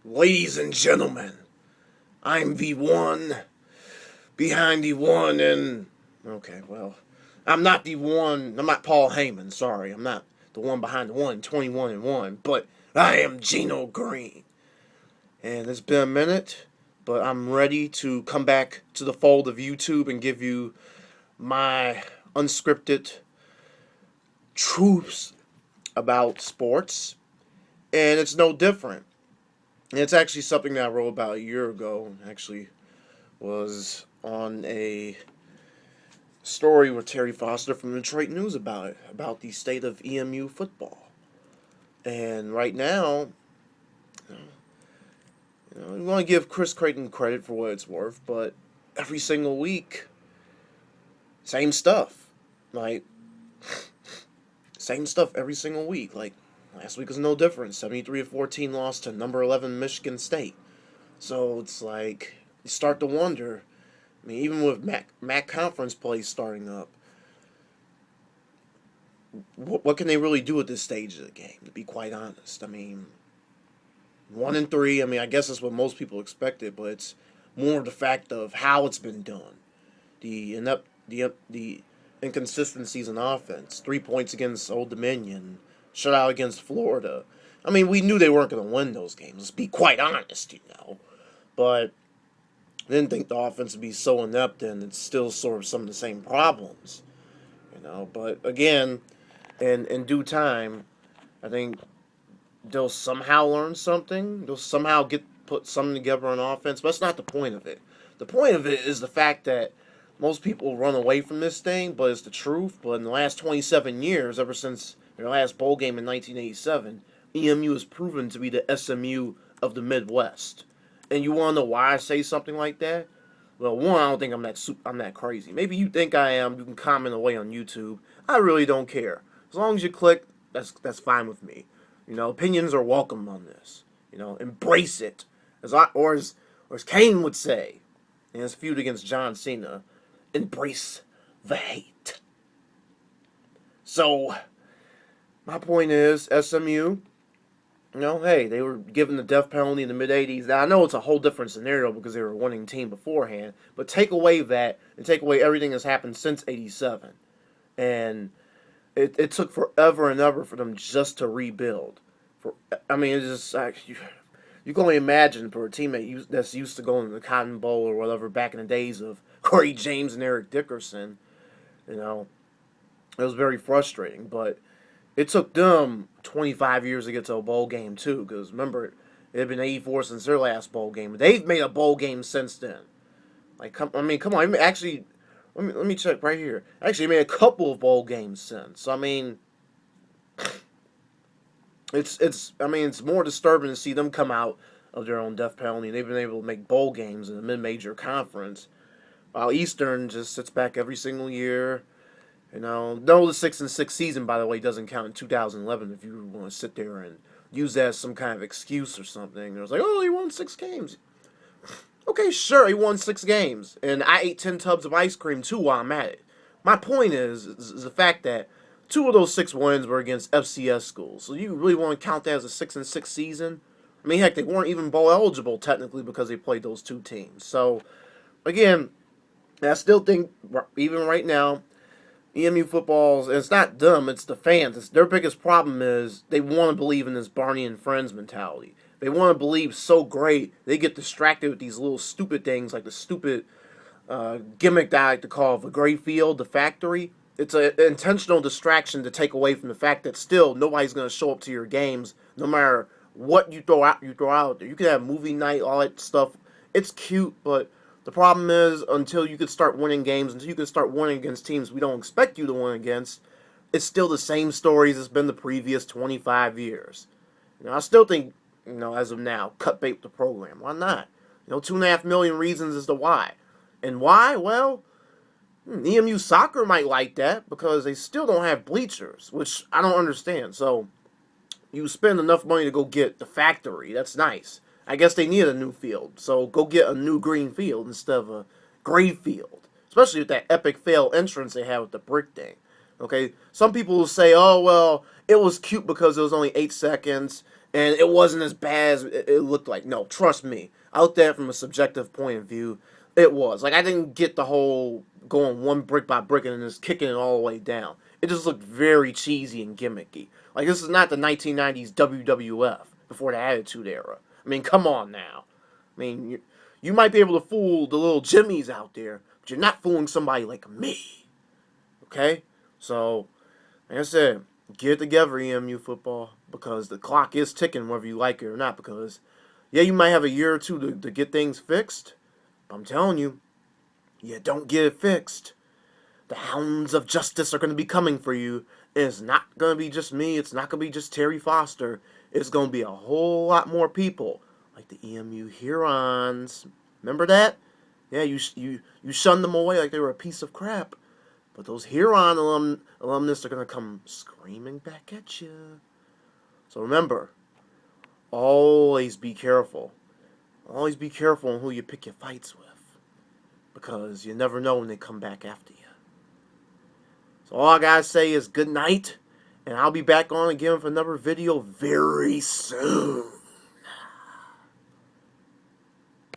Ladies and gentlemen, I'm the one behind the one and. Okay, well, I'm not the one. I'm not Paul Heyman, sorry. I'm not the one behind the one, 21 and 1, but I am Gino Green. And it's been a minute, but I'm ready to come back to the fold of YouTube and give you my unscripted truths about sports. And it's no different. And it's actually something that I wrote about a year ago. Actually, was on a story with Terry Foster from the Detroit News about the state of EMU football. And right now, we want to give Chris Creighton credit for what it's worth, but every single week, same stuff. Like, same stuff every single week. Like, last week was no different. 73-14 loss to number 11 Michigan State. So it's like, you start to wonder. I mean, even with MAC conference play starting up, what can they really do at this stage of the game, to be quite honest? I mean, 1-3, I mean, I guess that's what most people expected, but it's more the fact of how it's been done. The inconsistencies in offense. 3 points against Old Dominion. Shutout against Florida. I mean, we knew they weren't going to win those games, let's be quite honest, But I didn't think the offense would be so inept, and it's still sort of some of the same problems, But again, in due time, I think they'll somehow learn something. They'll somehow put something together on offense. But that's not the point of it. The point of it is the fact that most people run away from this thing, but it's the truth. But in the last 27 years, ever since their last bowl game in 1987, EMU has proven to be the SMU of the Midwest. And you want to know why I say something like that? Well, one, I don't think I'm that crazy. Maybe you think I am. You can comment away on YouTube. I really don't care. As long as you click, that's fine with me. Opinions are welcome on this. Embrace it. As Kane would say in his feud against John Cena, embrace the hate. So, my point is, SMU, hey, they were given the death penalty in the mid-'80s. Now, I know it's a whole different scenario because they were a winning team beforehand, but take away that and take away everything that's happened since '87. And it took forever and ever for them just to rebuild. It's just like, you can only imagine for a teammate that's used to going to the Cotton Bowl or whatever back in the days of Corey James and Eric Dickerson, it was very frustrating. But it took them 25 years to get to a bowl game too, because remember, it had been '84 since their last bowl game. They've made a bowl game since then. Come on. Actually, let me check right here. Actually, made a couple of bowl games since. It's more disturbing to see them come out of their own death penalty. They've been able to make bowl games in a mid-major conference, while Eastern just sits back every single year. No, the 6-6 season, by the way, doesn't count in 2011. If you want to sit there and use that as some kind of excuse or something, it was like, oh, he won 6 games. Okay, sure, he won 6 games, and I ate 10 tubs of ice cream too while I'm at it. My point is the fact that 2 of those 6 wins were against FCS schools. So you really want to count that as a 6-6 season? I mean, heck, they weren't even bowl eligible technically because they played those 2 teams. So, again, I still think, even right now, EMU football, it's not them, it's the fans. Their biggest problem is they want to believe in this Barney and Friends mentality. They want to believe so great, they get distracted with these little stupid things like the stupid gimmick that I like to call the gray field, the factory. It's an intentional distraction to take away from the fact that still nobody's going to show up to your games no matter what you throw out there. You can have movie night, all that stuff. It's cute, but the problem is until you can start winning games, until you can start winning against teams we don't expect you to win against, it's still the same stories it's been the previous 25 years. I still think, as of now, cut bait the program. Why not? 2.5 million reasons as to why. And why? Well, EMU soccer might like that because they still don't have bleachers, which I don't understand. So you spend enough money to go get the factory. That's nice. I guess they need a new field, so go get a new green field instead of a gray field, especially with that epic fail entrance they had with the brick thing. Okay, some people will say, oh, well, it was cute because it was only 8 seconds, and it wasn't as bad as it looked like. No, trust me. Out there from a subjective point of view, it was. Like, I didn't get the whole going one brick by brick and then just kicking it all the way down. It just looked very cheesy and gimmicky. Like, this is not the 1990s WWF before the Attitude Era. I mean, come on now. I mean, you might be able to fool the little Jimmies out there, but you're not fooling somebody like me. Okay? So, like I said, get it together, EMU football, because the clock is ticking whether you like it or not. Because, yeah, you might have a year or two to get things fixed, but I'm telling you, you don't get it fixed, the hounds of justice are going to be coming for you. It's not going to be just me. It's not going to be just Terry Foster. It's going to be a whole lot more people, like the EMU Hurons. Remember that? Yeah, you shunned them away like they were a piece of crap. But those Huron alumnus are going to come screaming back at you. So remember, always be careful. Always be careful on who you pick your fights with, because you never know when they come back after you. So all I gotta say is good night, and I'll be back on again with another video very soon.